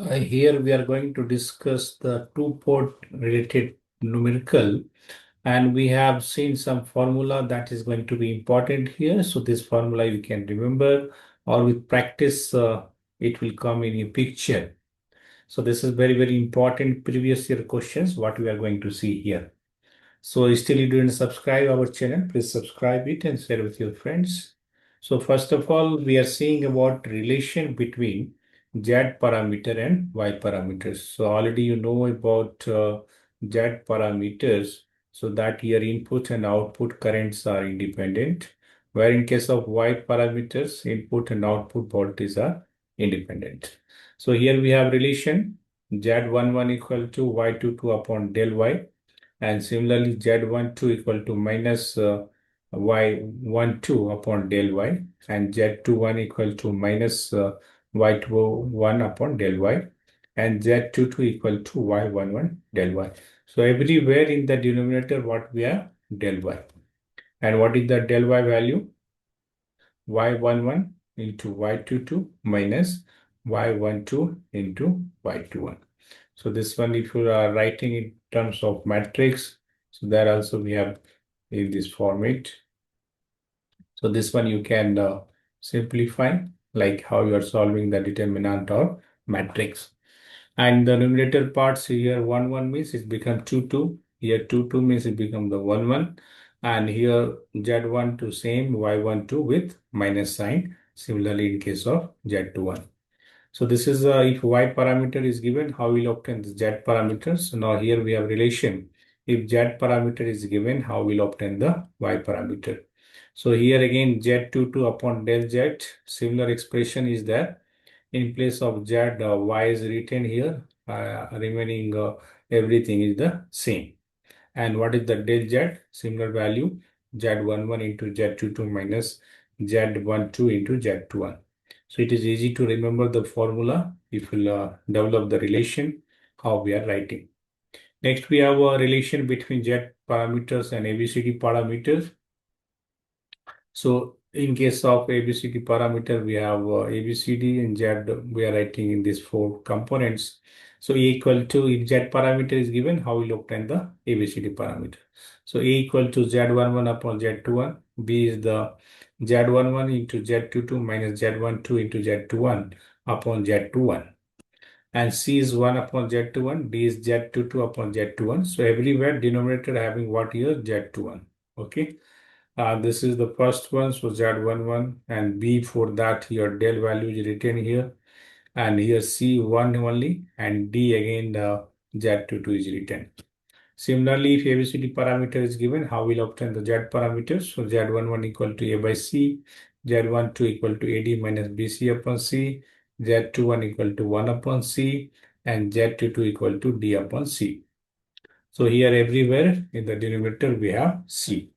Here we are going to discuss the two-port related numerical, and we have seen some formula that is going to be important here. So this formula you can remember, or with practice, it will come in a picture. So this is very, very important previous year questions, what we are going to see here. So still you didn't subscribe our channel, please subscribe it and share with your friends. So first of all, we are seeing about relation between Z parameter and Y parameters. So already you know about Z parameters, so that your input and output currents are independent, where in case of Y parameters, input and output voltages are independent. So here we have relation Z11 equal to Y22 upon del Y, and similarly Z12 equal to minus Y12 upon del Y, and Z21 equal to minus Y21 upon del Y, and Z22 equal to Y11 del Y. So everywhere in the denominator what we have? Del Y. And what is the del Y value? Y11 into Y22 minus Y12 into Y21. So this one, if you are writing in terms of matrix, so there also we have in this format. So this one you can simplify, like how you are solving the determinant or matrix. And the numerator parts here, 1 1 means it become 2 2. Here 2 2 means it become the 1 1. And here Z1 to same, Y1 2 with minus sign. Similarly in case of Z21. So this is if Y parameter is given, how we'll obtain the Z parameters. So now here we have relation. If Z parameter is given, how we'll obtain the Y parameter. So here again Z22 upon del Z, similar expression is there. In place of Z, Y is written here, remaining everything is the same. And what is the del Z? Similar value, Z11 into Z22 minus Z12 into Z21. So it is easy to remember the formula if you develop the relation how we are writing. Next, we have a relation between Z parameters and ABCD parameters. So in case of ABCD parameter, we have ABCD and Z, we are writing in these four components. So A equal to, if Z parameter is given, how we will obtain the ABCD parameter. So A equal to Z11 upon Z21, B is the Z11 into Z22 minus Z12 into Z21 upon Z21. And C is 1 upon Z21, D is Z22 upon Z21. So everywhere denominator having what here? Z21. Okay. This is the first one, so Z11, and B for that your del value is written here, and here C1 only, and D again Z22 is written. Similarly, if ABCD parameter is given, how we'll obtain the Z parameters? So Z11 equal to A by C, Z12 equal to AD minus BC upon C, Z21 equal to 1 upon C, and Z22 equal to D upon C. So here everywhere in the denominator we have C.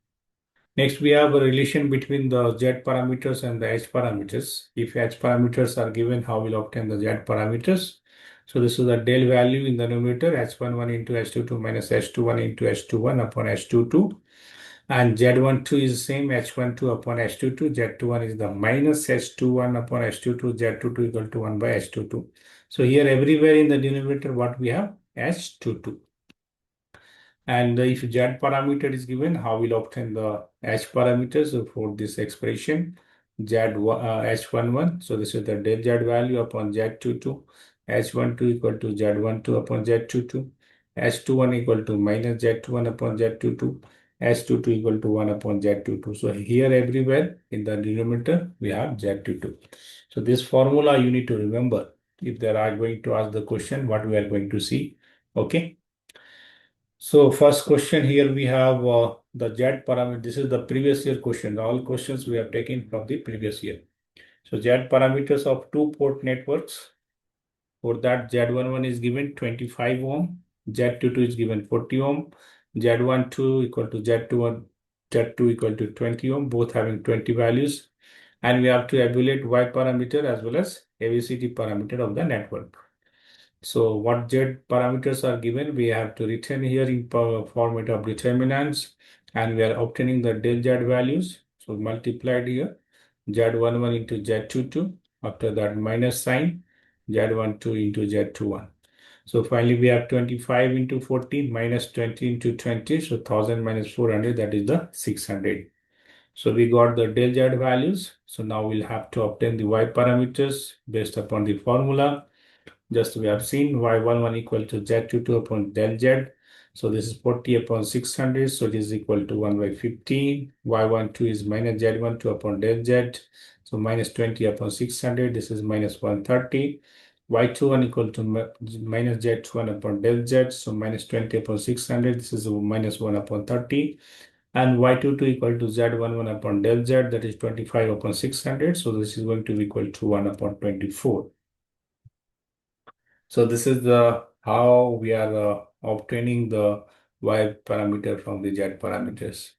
Next, we have a relation between the Z parameters and the H parameters. If H parameters are given, how we'll obtain the Z parameters? So this is the del value in the numerator, H11 into H22 minus H21 into H21 upon H22. And Z12 is the same, H12 upon H22. Z21 is the minus H21 upon H22. Z22 equal to 1 by H22. So here everywhere in the denominator, what we have? H22. And if Z parameter is given, how we'll obtain the H parameters for this expression? H11. So this is the del Z value upon Z22. H12 equal to Z12 upon Z22. H21 equal to minus Z21 upon Z22. H22 equal to 1 upon Z22. So here everywhere in the denominator, we have Z22. So this formula you need to remember if they are going to ask the question, what we are going to see. Okay. So first question here we have the Z parameter. This is the previous year question. All questions we have taken from the previous year. So Z parameters of two port networks. For that Z11 is given 25 ohm. Z22 is given 40 ohm. Z12 equal to Z21, Z2 equal to 20 ohm, both having 20 values. And we have to evaluate Y parameter as well as ABCD parameter of the network. So what Z parameters are given, we have to return here in format of determinants, and we are obtaining the del Z values. So multiplied here, Z11 into Z22, after that minus sign, Z12 into Z21. So finally, we have 25 into 14 minus 20 into 20. So 1000 minus 400, that is the 600. So we got the del Z values. So now we'll have to obtain the Y parameters based upon the formula. Just we have seen Y11 equal to Z22 upon del Z. So this is 40 upon 600. So it is equal to 1 by 15. Y12 is minus Z12 upon del Z. So minus 20 upon 600. This is minus 130. Y21 equal to minus Z1 upon del Z. So minus 20 upon 600. This is minus 1 upon 30. And Y22 equal to Z11 upon del Z. That is 25 upon 600. So this is going to be equal to 1 upon 24. So this is the how we are obtaining the Y parameter from the Z parameters.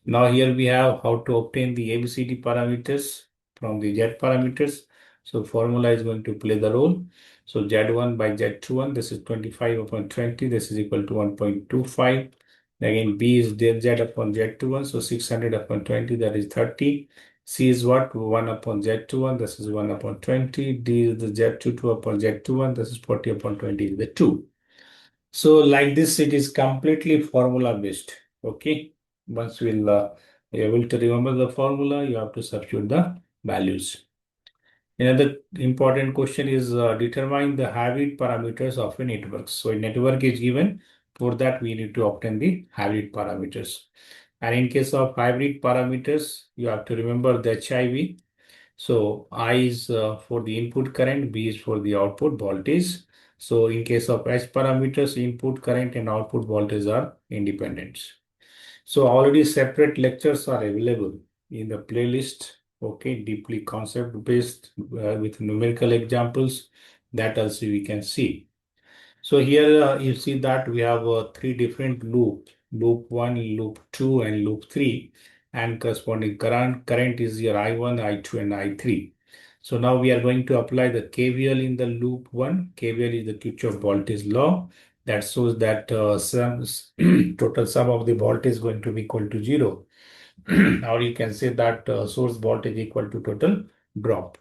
Now here we have how to obtain the ABCD parameters from the Z parameters. So formula is going to play the role. So Z1 by Z21, this is 25 upon 20, this is equal to 1.25. Again, B is del Z upon Z21, so 600 upon 20, that is 30. C is what? 1 upon Z21, this is 1 upon 20. D is the Z22 upon Z21, this is 40 upon 20 is the 2. So like this, it is completely formula based. Okay. Once we'll able to remember the formula, you have to substitute the values. Another important question is determine the hybrid parameters of a network. So a network is given. For that, we need to obtain the hybrid parameters. And in case of hybrid parameters, you have to remember the HIV. So I is for the input current, B is for the output voltage. So in case of H parameters, input current and output voltage are independent. So already separate lectures are available in the playlist. Okay, deeply concept based with numerical examples that also we can see. So here you see that we have three different loops, loop 1, loop 2 and loop 3, and corresponding current is your I1, I2 and I3. So now we are going to apply the KVL in the loop 1. KVL is the Kirchhoff voltage law that shows that total sum of the voltage is going to be equal to 0. Or you can say that source voltage equal to total drop.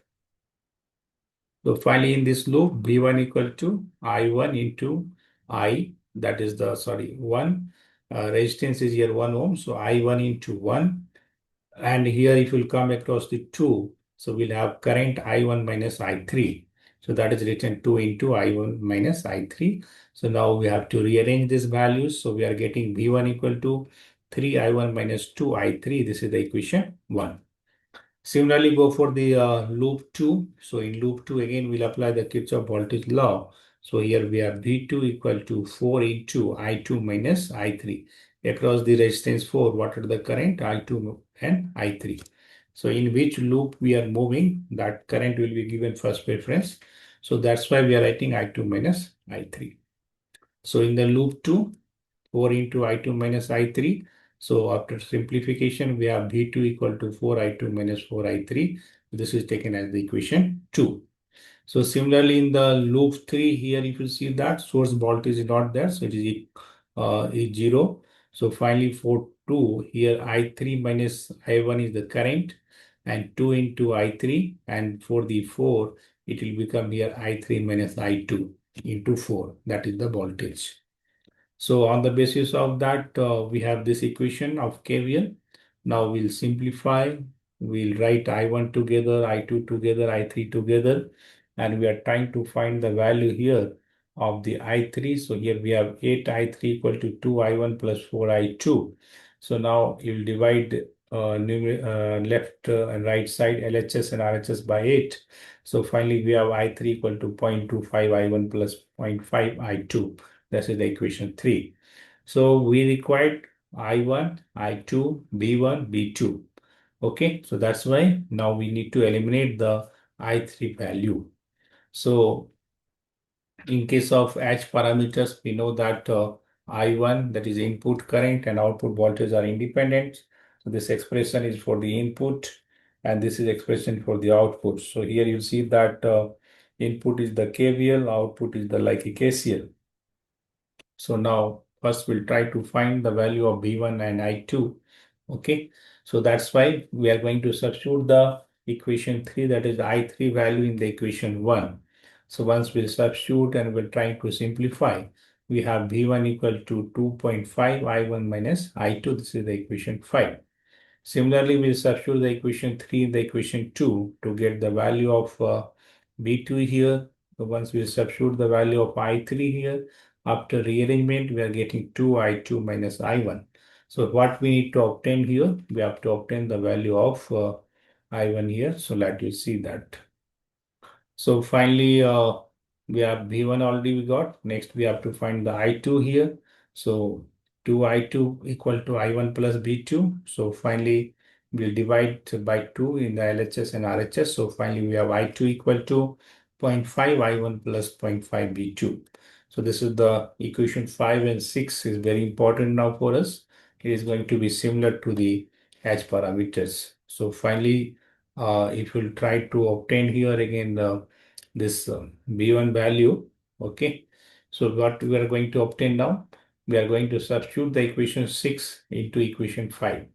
So finally in this loop, V1 equal to I1 into I, that is the, 1. Resistance is here 1 ohm. So I1 into 1. And here if you'll come across the 2, so we'll have current I1 minus I3. So that is written 2 into I1 minus I3. So now we have to rearrange these values. So we are getting V1 equal to 3 I1 minus 2 I3. This is the equation 1. Similarly, go for the loop 2. So in loop 2, again, we'll apply the Kirchhoff voltage law. So here we have V2 equal to 4 into I2 minus I3. Across the resistance 4, what are the current? I2 and I3. So in which loop we are moving, that current will be given first preference. So that's why we are writing I2 minus I3. So in the loop 2, 4 into I2 minus I3. So after simplification, we have V2 equal to 4 I2 minus 4 I3. This is taken as the equation 2. So similarly in the loop 3 here, if you see that source voltage is not there, so it is 0. So finally for 2 here I3 minus I1 is the current and 2 into I3, and for the 4 it will become here I3 minus I2 into 4, that is the voltage. So on the basis of that, we have this equation of KVL. Now we'll simplify. We'll write I1 together, I2 together, I3 together, and we are trying to find the value here of the I3. So here we have 8 I3 equal to 2 I1 plus 4 I2. So now you'll divide left and right side LHS and RHS by 8. So finally we have I3 equal to 0.25 I1 plus 0.5 I2. That is the equation 3. So we required I1, I2, B1, B2. Okay, so that's why now we need to eliminate the I3 value. So in case of H parameters, we know that I1, that is input current, and output voltage are independent. So this expression is for the input and this is expression for the output. So here you see that input is the KVL, output is the like a KCL. So now first we'll try to find the value of B1 and I2. Okay, so that's why we are going to substitute the equation 3, that is I3 value in the equation 1. So once we'll substitute and we're trying to simplify, we have V1 equal to 2.5 I1 minus I2. This is the equation 5. Similarly, we'll substitute the equation 3 in the equation 2 to get the value of B2 here. So once we substitute the value of I3 here, after rearrangement, we are getting 2I2 minus I1. So what we need to obtain here, we have to obtain the value of I1 here. So let you see that. So finally, we have V1 already we got. Next, we have to find the I2 here. So 2I2 equal to I1 plus B2. So finally, we'll divide by 2 in the LHS and RHS. So finally, we have I2 equal to 0.5 I1 plus 0.5 B2. So this is the equation 5 and 6 is very important now for us. It is going to be similar to the H parameters. So finally, if we'll try to obtain here again this B1 value, okay. So what we are going to obtain now, we are going to substitute the equation 6 into equation 5.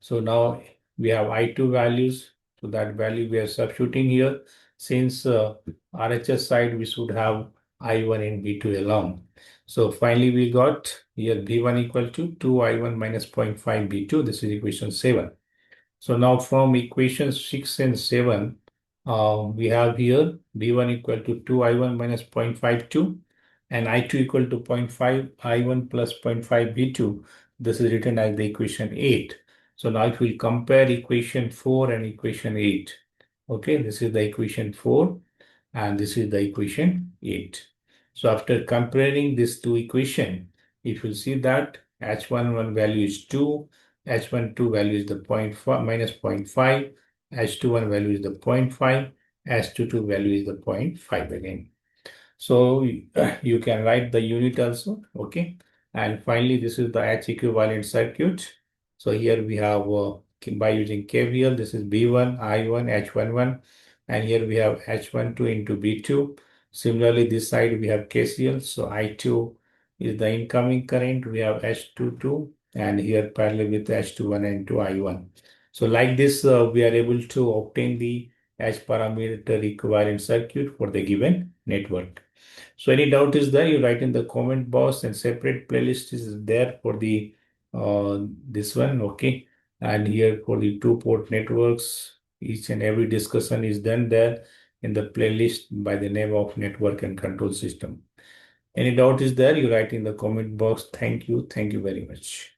So now we have I2 values. So that value we are substituting here. Since RHS side, we should have I1 and B2 along. So finally, we got here B1 equal to 2I1 minus 0.5 B2. This is equation 7. So now from equations 6 and 7, we have here B1 equal to 2I1 minus 0.52 and I2 equal to 0.5 I1 plus 0.5 B2. This is written as the equation 8. So now if we compare equation 4 and equation 8, okay, this is the equation 4 and this is the equation 8. So after comparing these two equations, if you see that H11 value is 2, H12 value is the 0.5 minus 0.5, H21 value is the 0.5, H22 value is the 0.5 again. So you can write the unit also, okay. And finally, this is the H equivalent circuit. So here we have by using KVL, this is B1, I1, H11, and here we have H12 into B2. Similarly, this side we have KCL. So I2 is the incoming current. We have H22, and here parallel with H21 and to I1. So like this, we are able to obtain the H parameter equivalent circuit for the given network. So any doubt is there, you write in the comment box, and separate playlist is there for the this one, okay. And here for the two-port networks, each and every discussion is done there in the playlist by the name of network and control system. Any doubt is there, you write in the comment box. Thank you very much.